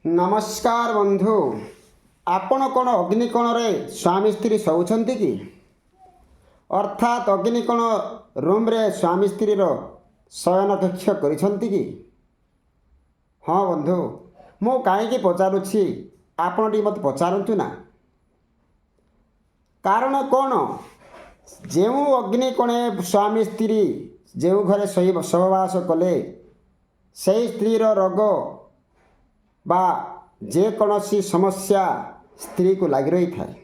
नमस्कार बंधु। आपण कौन अग्निकोण स्वामी स्त्री शोचंती कि अर्थात अग्निकोण रूम रे स्वामी स्त्री शयन कक्ष करिसंती कि? हाँ बंधु, मु कहीं पचारुछि आपण टी मत पचारंतु ना। कारण कौन? जो अग्निकोणे स्वामी स्त्री जो घरे सहवास कले से स्त्रीर रोग बा जेकोसी समस्या स्त्री को लग रही थाए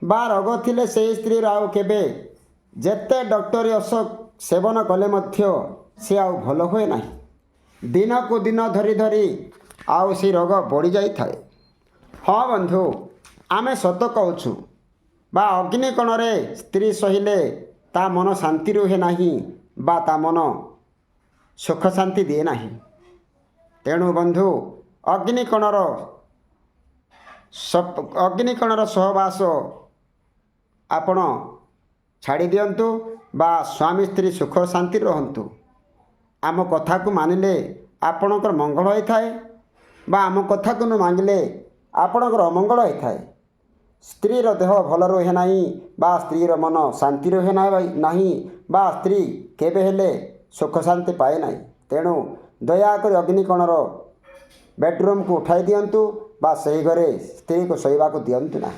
बा रोग थिले से स्त्री आउ केबे जेते डॉक्टरी औषध सेवन कले मध्य से आउ भल हुए ना। दिन को दिन धरी धरी आउ से रोग बढ़ी जाई थाए। हाँ बंधु, आमे सत कहूँ बा अग्निकोण रे स्त्री सहिले ता मन शांति रुहे नहीं बा ता मन सुख शांति दिए नहीं। तेणु बंधु अग्निकोणर सहवास आपण छाड़ी दियंतु बा स्वामी स्त्री सुख शांति रहंतु। आम कथा को मानिले आपणकर मंगल होता है बा आम कथा को न मांगिले आपणकर अमंगल होता है। स्त्रीर देह भल रहे नहीं बा स्त्रीर मन शांति रहे नहीं बा स्त्री केबे हेले सुख शांति पाए नहीं। तेणु दयाकर अग्निकोणर बेडरूम को उठाई दियंतु बा सही घरे स्त्री को शोइबा को दियंतु ना।